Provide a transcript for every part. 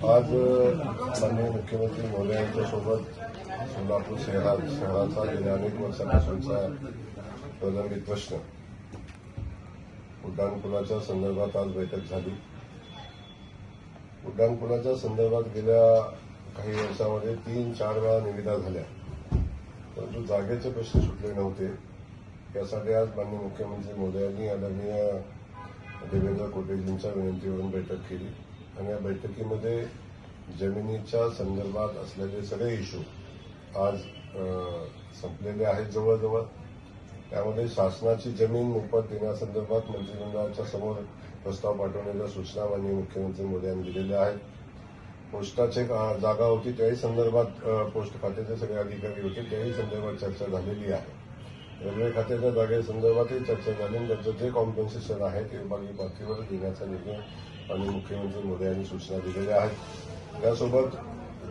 आज माननीय मुख्यमंत्री महोदय यांच्यासोबत सोलापूर शहराचा गेल्या अनेक वर्षापासूनचा प्रलंबित प्रश्न उड्डाणपुलाच्या संदर्भात आज बैठक झाली। उड्डाणपुलाच्या संदर्भात गेल्या काही वर्षांमध्ये 3-4 वेळा निविदा झाल्या, परंतु जागेचे प्रश्न सुटले नव्हते। यासाठी आज माननीय मुख्यमंत्री महोदयांनी आदरणीय देवेंद्र कोटेजींच्या विनंतीवरून बैठक केली आणि या बैठकीमध्ये जमिनीच्या संदर्भात असलेले सगळे इश्यू आज संपलेले आहेत जवळजवळ। त्यामध्ये शासनाची जमीन मोफत देण्यासंदर्भात मंत्रिमंडळाच्या समोर प्रस्ताव पाठवण्याच्या सूचना माननीय मुख्यमंत्री मोदयांनी दिलेल्या आहेत। पोस्टाची जागा होती त्याही संदर्भात पोस्ट खात्याचे सगळे अधिकारी होते, त्याही संदर्भात चर्चा झालेली आहे। रेल्वे खात्याच्या जागेसंदर्भातही चर्चा झाली आणि त्याचं जे कॉम्पेन्सेशन आहे ते विभागीय पातळीवर देण्याचा निर्णय आणि मुख्यमंत्री मोदयांनी सूचना दिलेल्या आहेत। त्यासोबत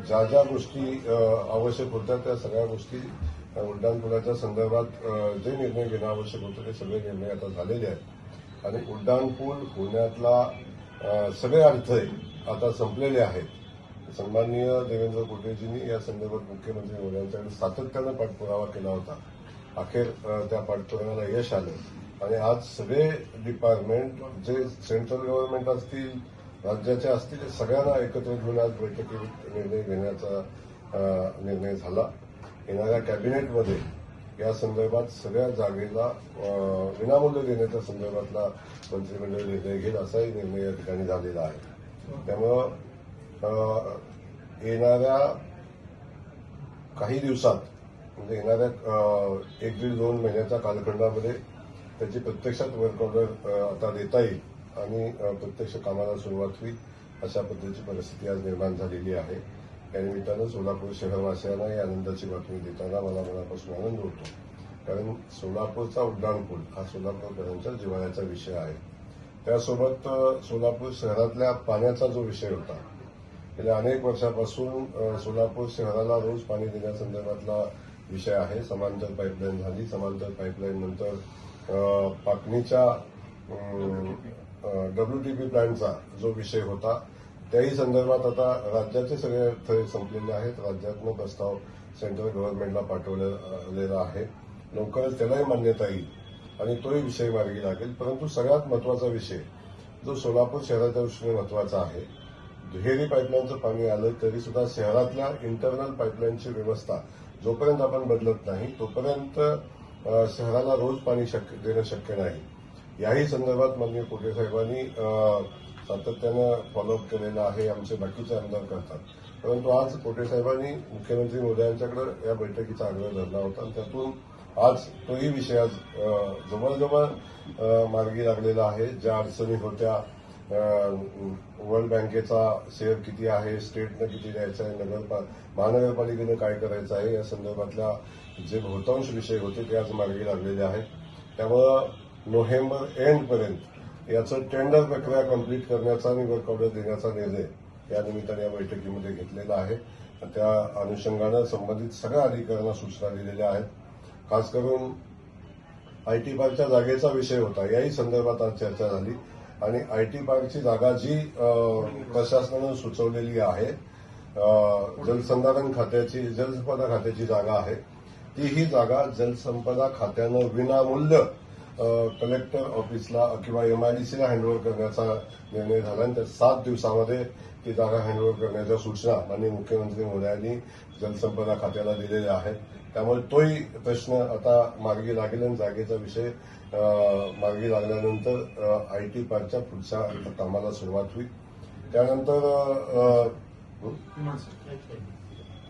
ज्या ज्या गोष्टी आवश्यक होत्या त्या सगळ्या गोष्टी उड्डाणपुलाच्या संदर्भात जे निर्णय घेणं आवश्यक होतं ते सगळे निर्णय आता झालेले आहेत आणि उड्डाणपूल होण्यातला सगळे अडथळे आता संपलेले आहेत। सन्माननीय देवेंद्र कोटेजींनी या संदर्भात मुख्यमंत्री मोदयांच्याकडे सातत्यानं पाठपुरावा केला होता। अखेर त्या पाठपुराव्याला यश आलं आणि आज सगळे डिपार्टमेंट जे सेंट्रल गव्हर्नमेंट असतील, राज्याचे असतील, सगळ्यांना एकत्र घेऊन आज बैठकीत निर्णय घेण्याचा निर्णय झाला। येणाऱ्या कॅबिनेटमध्ये या संदर्भात सगळ्या जागेला विनामूल्य देण्याच्या संदर्भातला मंत्रिमंडळ निर्णय घेईल असाही निर्णय या ठिकाणी झालेला आहे। त्यामुळं येणाऱ्या काही दिवसात म्हणजे येणाऱ्या 1-1.5-2 महिन्याच्या कालखंडामध्ये त्याची प्रत्यक्षात वर्क ऑर्डर आता देता येईल आणि प्रत्यक्ष कामाला सुरुवात होईल अशा पद्धतीची परिस्थिती आज निर्माण झालेली आहे। या निमित्तानं सोलापूर शहरवासियांना या आनंदाची बातमी देताना मला मनापासून आनंद होतो, कारण सोलापूरचा उड्डाणपूल हा सोलापूरकरांच्या जिव्हाळ्याचा विषय आहे। त्यासोबत सोलापूर शहरातल्या पाण्याचा जो विषय होता, गेल्या अनेक वर्षापासून सोलापूर शहराला रोज पाणी देण्यासंदर्भातला विषय आहे। समांतर पाईपलाईन झाली, समांतर पाईपलाईन नंतर पाटणीच्या WTP प्लॅन्टचा जो विषय होता त्याही संदर्भात आता राज्याचे सगळे अडथळे संपलेले आहेत। राज्यातनं प्रस्ताव सेंट्रल गव्हर्नमेंटला पाठवलेला आहे, लवकरच त्यालाही मान्यता येईल आणि तोही विषय मार्गी लागेल। परंतु सगळ्यात महत्वाचा विषय जो सोलापूर शहराच्या दृष्टीने महत्वाचा आहे, दुहेरी पाईपलाईनचं पाणी आलं तरी सुद्धा शहरातल्या इंटरनल पाईपलाईनची व्यवस्था जोपर्यंत आपण बदलत नाही तोपर्यंत शहराला रोज पाणी देणं शक्य नाही। याही संदर्भात माननीय कोटे साहेबांनी सातत्यानं फॉलोअप केलेला आहे, आमचे बाकीचे आमदार करतात। परंतु आज कोटे साहेबांनी मुख्यमंत्री मोदयांच्याकडे या बैठकीचा आग्रह धरला होता आणि त्यातून आज तोही विषय आज जवळजवळ मार्गी लागलेला आहे। ज्या अडचणी होत्या, वर्ल्ड बँकेचा शेअर किती आहे, स्टेटनं किती द्यायचं आहे, महानगरपालिकेनं काय करायचं आहे, या संदर्भातल्या जे बहुतांश विषय होते ते आज मार्गी लागलेले आहेत। त्यामुळं नोव्हेंबर एंडपर्यंत याचं टेंडर प्रक्रिया कंप्लीट करण्याचा आणि वर्क ऑर्डर देण्याचा निर्णय या निमित्ताने या बैठकीमध्ये घेतलेला आहे। त्या अनुषंगानं संबंधित सगळ्या अधिकाऱ्यांना सूचना दिलेल्या आहेत। खास करून IT पार्कच्या जागेचा विषय होता, याही संदर्भात आज चर्चा झाली आणि IT पार्कची जागा जी प्रशासनानं सुचवलेली आहे, जलसंधारण खात्याची, जलसंपदा खात्याची जागा आहे, ती ही जागा जलसंपदा खात्यानं विनामूल्य कलेक्टर ऑफिसला किंवा MIDCला हँडओव्हर करण्याचा निर्णय झाला आणि त्या 7 दिवसामध्ये ती जागा हँडओव्हर करण्याच्या सूचना माननीय मुख्यमंत्री महोदयांनी जलसंपदा खात्याला दिलेल्या आहेत। त्यामुळे तोही प्रश्न आता मार्गी लागेल आणि जागेचा विषय मार्गी लागल्यानंतर IT पार्कच्या पुढच्या कामाला सुरुवात होईल। त्यानंतर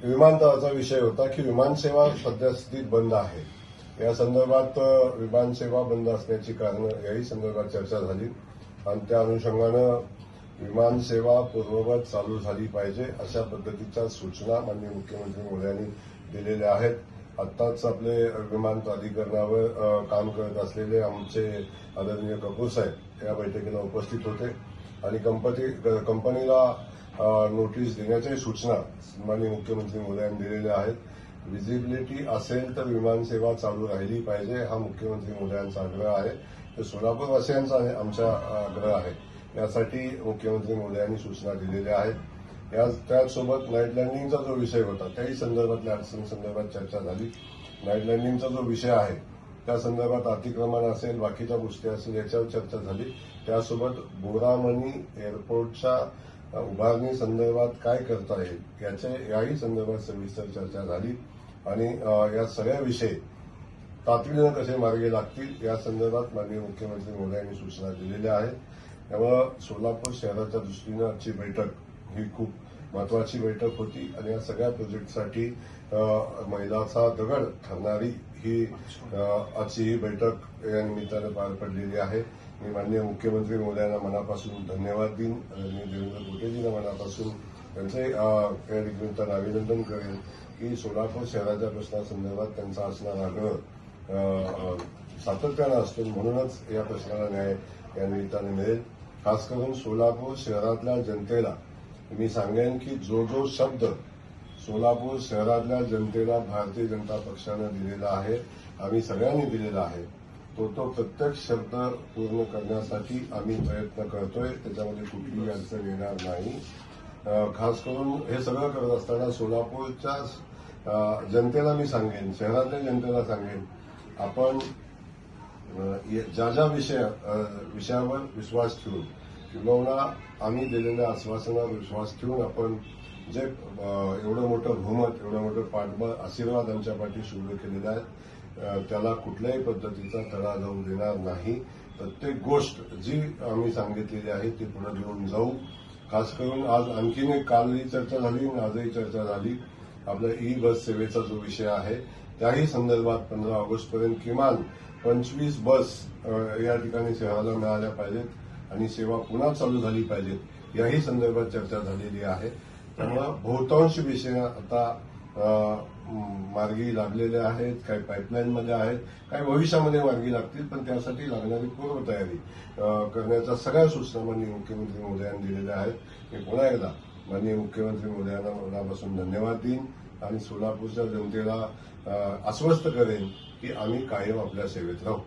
विमानतळाचा विषय होता की विमानसेवा सध्यास्थितीत बंद आहे, या संदर्भात विमानसेवा बंद असण्याची कारणं याही संदर्भात चर्चा झाली आणि त्या अनुषंगानं विमानसेवा पूर्ववत चालू झाली पाहिजे अशा पद्धतीच्या सूचना माननीय मुख्यमंत्री महोदयांनी दिलेल्या आहेत। आत्ताच आपले विमान प्राधिकरणावर काम करत असलेले आमचे आदरणीय कपूर साहेब या बैठकीला उपस्थित होते आणि कंपनीला नोटीस देण्याच्याही सूचना माननीय मुख्यमंत्री महोदयांनी दिलेल्या आहेत। व्हिजिबिलिटी असेल तर विमानसेवा चालू राहिली पाहिजे हा मुख्यमंत्री महोदयांचा आग्रह आहे, तर सोलापूरवासियांचा आमचा आग्रह आहे। यासाठी मुख्यमंत्री महोदयांनी सूचना दिलेल्या आहेत। त्याचसोबत नाईट लँडिंगचा जो विषय होता त्याही संदर्भातल्या अडचणींसंदर्भात चर्चा झाली. नाईट लँडिंगचा जो विषय आहे त्या संदर्भात अतिक्रमण असेल, बाकीच्या गोष्टी असेल, याच्यावर चर्चा झाली. त्यासोबत बोरामणी एअरपोर्टच्या उभारणी संदर्भात काय करता येईल याही संदर्भात सविस्तर चर्चा झाली आणि या सगळ्या विषय तातडीनं कसे मार्गी लागतील या संदर्भात माननीय मुख्यमंत्री महोदयांनी सूचना दिलेल्या आहेत. त्यामुळं सोलापूर शहराच्या दृष्टीनं आजची बैठक ही खूप महत्वाची बैठक होती आणि या सगळ्या प्रोजेक्टसाठी मैलाचा दगड ठरणारी ही आजची ही बैठक या निमित्तानं पार पडलेली आहे. मी माननीय मुख्यमंत्री महोदयांना मनापासून धन्यवाद देईन आणि देवेंद्र कुटेजींना मनापासून त्यांचे या निमित्तानं अभिनंदन करेन की सोलापूर शहराच्या प्रश्नासंदर्भात त्यांचा असणारा आग्रह सातत्यानं असतो, म्हणूनच या प्रश्नाला न्याय या निमित्ताने मिळेल. खास करून सोलापूर शहरातल्या जनतेला मी सांगेन की जो शब्द सोलापूर शहरातल्या जनतेला भारतीय जनता पक्षानं दिलेला आहे, आम्ही सगळ्यांनी दिलेला आहे, तो प्रत्येक शब्द पूर्ण करण्यासाठी आम्ही प्रयत्न करतोय. त्याच्यामध्ये कुठलीही अडचण येणार नाही. खास करून हे सगळं करत असताना सोलापूरच्या जनतेला मी सांगेन, शहरातल्या जनतेला सांगेन, आपण ज्या विषयावर विश्वास ठेवून किंवा आम्ही दिलेल्या आश्वासनावर विश्वास ठेवून आपण जे एवढं मोठं बहुमत, एवढं मोठं पाठबळ, आशीर्वाद आमच्या पाठीशी उभे केलेले आहेत, त्याला कुठल्याही पद्धतीचा तडा जाऊ देणार नाही. प्रत्येक गोष्ट जी आम्ही सांगितलेली आहे ती पुढे घेऊन जाऊ. खास करून आज आणखीन एक कालही चर्चा झाली आणि आजही चर्चा झाली. आपल्या ई बस सेवेचा जो विषय आहे त्याही संदर्भात 15 ऑगस्टपर्यंत किमान 25 बस या ठिकाणी शहराला मिळाल्या पाहिजेत आणि सेवा पुन्हा चालू झाली पाहिजेत, याही संदर्भात चर्चा झालेली आहे. त्यामुळे बहुतांश विषय आता मार्गी लागलेले आहेत, काही पाईपलाईनमध्ये आहेत, काही भविष्यामध्ये मार्गी लागतील, पण त्यासाठी लागणारी पूर्वतयारी करण्याच्या सगळ्या सूचना माननीय मुख्यमंत्री महोदयांनी दिलेल्या आहेत. मी पुन्हा एकदा माननीय मुख्यमंत्री महोदयांना मनापासून धन्यवाद देईन आणि सोलापूरच्या जनतेला आश्वस्त करेन की आम्ही कायम आपल्या सेवेत राहू.